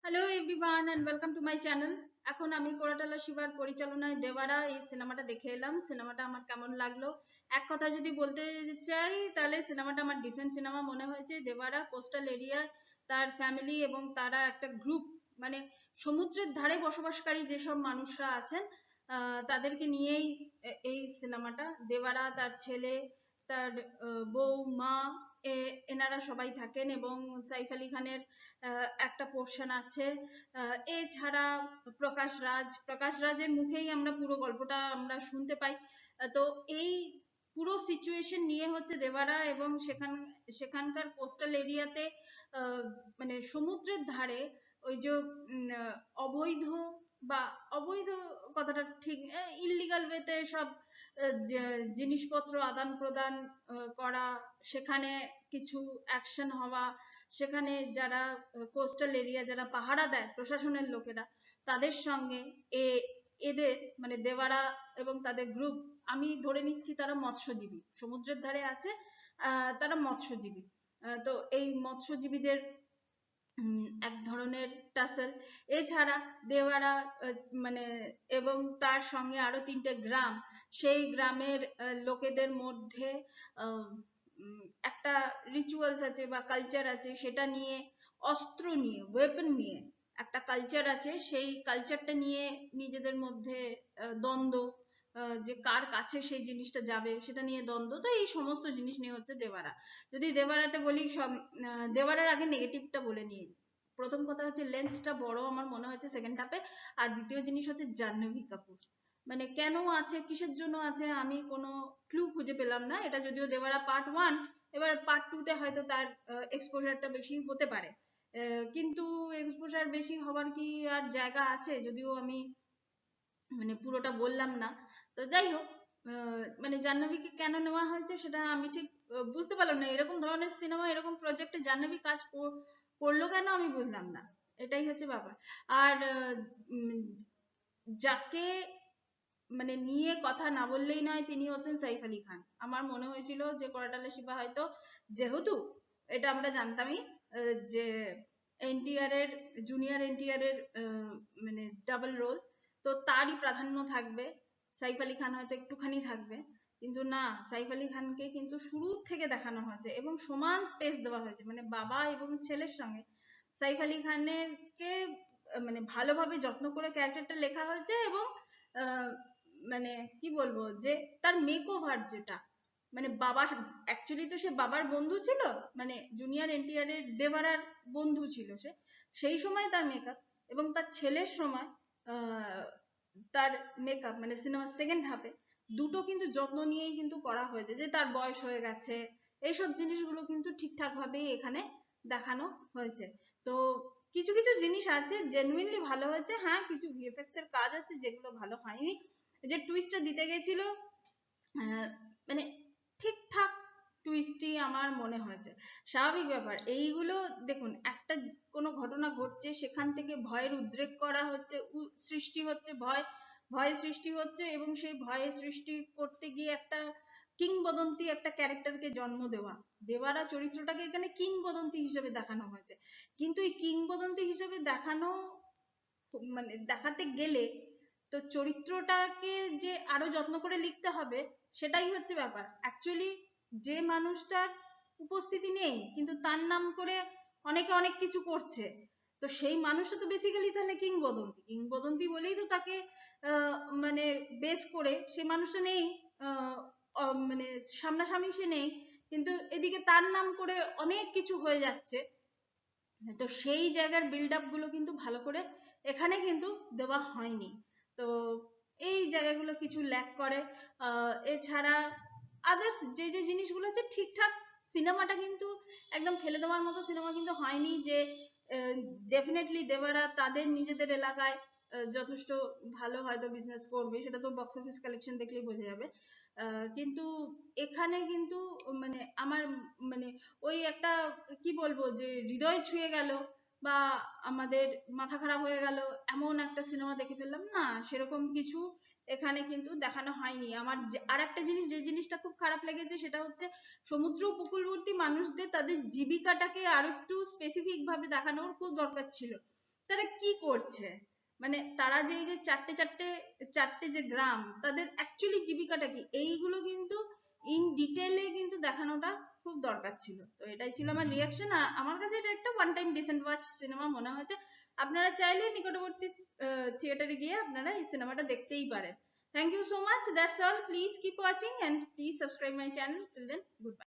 Hello everyone and welcome to my channel. এখন আমি কোরাটালা শিবার পরিচালনায় দেবারা এই সিনেমাটা দেখে এলাম। সিনেমাটা আমার কেমন লাগলো, এক কথা যদি বলতে চাই তাহলে সিনেমাটা আমার ডিসেন্ট সিনেমা মনে হয়েছে। দেবারা কোস্টাল এরিয়া, তার ফ্যামিলি এবং তারা একটা গ্রুপ, মানে সমুদ্রের ধারে বসবাসকারী যেসব মানুষরা আছেন তাদেরকে নিয়েই এই সিনেমাটা। দেবারা, তার ছেলে, তার বউ, মা, এনারা সবাই থাকেন এবং সাইফ আলী খানের একটা পোর্শন আছে। এছাড়া প্রকাশ রাজের মুখেই আমরা পুরো গল্পটা আমরা শুনতে পাই। তো এই পুরো সিচুয়েশন নিয়ে হচ্ছে দেবারা এবং সেখানকার কোস্টাল এরিয়াতে, মানে সমুদ্রের ধারে ওই যে অবৈধ বা অবৈধ কথাটা ঠিক, ইল্লিগাল ওয়েতে সব জিনিসপত্র আদান প্রদান করা, সেখানে কিছু অ্যাকশন হওয়া, সেখানে যারা কোস্টাল এরিয়া যারা পাহারা দেয় প্রশাসনের লোকেরা, তাদের সঙ্গে এদের মানে দেওয়ারা এবং তাদের গ্রুপ, আমি ধরে নিচ্ছি তারা মৎস্যজীবী, সমুদ্রের ধারে আছে, তারা মৎস্যজীবী। তো এই মৎস্যজীবীদের এক ধরনের টাসেল। এছাড়া দেওয়ারা মানে এবং তার সঙ্গে আরো 3টে গ্রাম, সেই গ্রামের লোকেদের মধ্যে একটা রিচুয়ালস আছে বা কালচার আছে, সেটা নিয়ে, অস্ত্র নিয়ে, ওয়েপন নিয়ে একটা কালচার আছে, সেই কালচারটা নিয়ে নিজেদের মধ্যে দ্বন্দ্ব, যে কার কাছে সেই জিনিসটা যাবে সেটা নিয়ে দ্বন্দ্ব। তো এই সমস্ত জিনিস নিয়ে হচ্ছে দেওয়ারা। যদি দেওয়ারাতে বলি, সব দেওয়ারার আগে নেগেটিভটা বলে নিই। প্রথম কথা হচ্ছে লেন্থটা বড় আমার মনে হয়েছে সেকেন্ড হাফে। আর দ্বিতীয় জিনিস হচ্ছে জাহ্নবী কাপুর, মানে কেন আছে, কিসের জন্য আছে, আমি কোনো ক্লু খুঁজে পেলাম না। এটা যদিও দেওয়ারা পার্ট 1, এবার পার্ট 2 তে হয়তো তার এক্সপোজারটা বেশি হতে পারে, কিন্তু এক্সপোজার বেশি হবার কি আর জায়গা আছে, যদিও আমি মানে পুরোটা বললাম না। তো যাই হোক, মানে জাহ্নবীকে কেন নেওয়া হয়েছে সেটা আমি ঠিক বুঝতে পারলাম না। এরকম ধরনের সিনেমা, এরকম প্রজেক্টে জাহ্নবী কাজ করলো কেন আমি বুঝলাম না, এটাই হচ্ছে ব্যাপার। আর যাকে মানে নিয়ে কথা না বললেই নয় তিনি হচ্ছেন সাইফ আলী খান। আমার মনে হয়েছিল যে কোরাটালা শিবা হয়তো, যেহেতু এটা আমরা জানতামই যে এনটিআর এর, জুনিয়র এনটিআর এর মানে ডাবল রোল, তো তারই প্রাধান্য থাকবে, সাইফ আলী খান হয়তো একটুখানি থাকবে। কিন্তু না, সাইফ আলী খানকে কিন্তু শুরু থেকে দেখানো হয়েছে এবং সমান স্পেস দেওয়া হয়েছে, মানে বাবা এবং ছেলের সঙ্গে সাইফ আলী খানের কে মানে ভালোভাবে যত্ন করে ক্যারেক্টারটা লেখা হয়েছে। এবং মানে কি বলবো, যে তার মেক ওভার যেটা, মানে বাবা অ্যাকচুয়ালি তো সে বাবার বন্ধু ছিল, মানে জুনিয়র এনটিআর এর দেবারার বন্ধু ছিল সে, সেই সময় তার মেকআপ এবং তার ছেলের সময় তার মেকআপ, মানে সিনেমার সেকেন্ড হাফে দুটো কিন্তু যত্ন নিয়েই কিন্তু করা হয়েছে। যে তার বয়স হয়ে গেছে, এইসব জিনিসগুলো কিন্তু ঠিকঠাক ভাবেই এখানে দেখানো হয়েছে। তো কিছু কিছু জিনিস আছে জেনুইনলি ভালো হয়েছে, হ্যাঁ কিছু ভিএফএক্স এর কাজ আছে যেগুলো ভালো হয়নি। যে টুইস্টটা দিতে গেছিল, মানে ঠিকঠাক টুইস্টই আমার মনে হয়েছে। স্বাভাবিক ব্যাপার এইগুলো। দেখুন, একটা কোনো ঘটনা ঘটছে, সেখান থেকে ভয়ের উদ্রেক করা হচ্ছে, সৃষ্টি হচ্ছে ভয়, ভয় সৃষ্টি হচ্ছে, এবং সেই ভয়ের সৃষ্টি করতে গিয়ে একটা কিংবদন্তি একটা ক্যারেক্টারকে জন্ম দেওয়া, দেওয়ারা চরিত্রটাকে এখানে কিংবদন্তি হিসেবে দেখানো হয়েছে। কিন্তু এই কিংবদন্তি হিসেবে দেখানো, মানে দেখাতে গেলে তো চরিত্রটাকে যে আরো যত্ন করে লিখতে হবে, সেটাই হচ্ছে ব্যাপার। অ্যাকচুয়ালি যে মানুষটার উপস্থিতি নেই কিন্তু তার নাম করে অনেকে অনেক কিছু করছে, তো সেই মানুষটা তো বেসিক্যালি তাহলে কিংবদন্তি, কিংবদন্তি বলেই তো তাকে মানে বেস করে সেই মানুষটা নেই, মানে সামনাসামনি সে নেই, কিন্তু এদিকে তার নাম করে অনেক কিছু হয়ে যাচ্ছে। তো সেই জায়গার বিল্ড আপ গুলো কিন্তু ভালো করে এখানে কিন্তু দেওয়া হয়নি। তো এই জায়গাগুলো কিছু ল্যাক করে। এছাড়া আদার্স যে যে জিনিসগুলো আছে ঠিকঠাক। সিনেমাটা কিন্তু একদম ফেলে দেওয়ার মতো সিনেমা কিন্তু হয়নি, যে ডেফিনেটলি দেবারা তাদের নিজেদের এলাকায় যথেষ্ট ভালো হয়তো বিজনেস করবে, সেটা তো বক্স অফিস কালেকশন দেখলেই বোঝা যাবে। কিন্তু এখানে কিন্তু মানে আমার মানে ওই একটা কি বলবো, যে হৃদয় ছুঁয়ে গেল বা আমাদের মাথা খারাপ হয়ে গেল এমন একটা সিনেমা দেখে ফেললাম না, সেরকম কিছু এখানে কিন্তু দেখানো হয়নি। আমার আর একটা জিনিস, যে জিনিসটা খুব খারাপ লেগেছে সেটা হচ্ছে সমুদ্র উপকূলবর্তী মানুষদের তাদের জীবিকাটাকে আরো একটু স্পেসিফিক ভাবে দেখানোর খুব দরকার ছিল। তারা কি করছে, মানে তারা যে এই যে চারটে যে গ্রাম, তাদের অ্যাকচুয়ালি জীবিকাটা কি, এইগুলো কিন্তু ইন ডিটেলে কিন্তু দেখানোটা খুব দরকার ছিল। তো এটাই ছিল আমার রিয়াকশন। আমার কাছে এটা একটা one time decent watch cinema মনে হয়েছে। আপনারা চাইলে নিকটবর্তী থিয়েটারে গিয়ে আপনারা এই সিনেমাটা দেখতেই পারেন। Thank you so much. That's all. Please keep watching and please subscribe my channel. Till then, goodbye.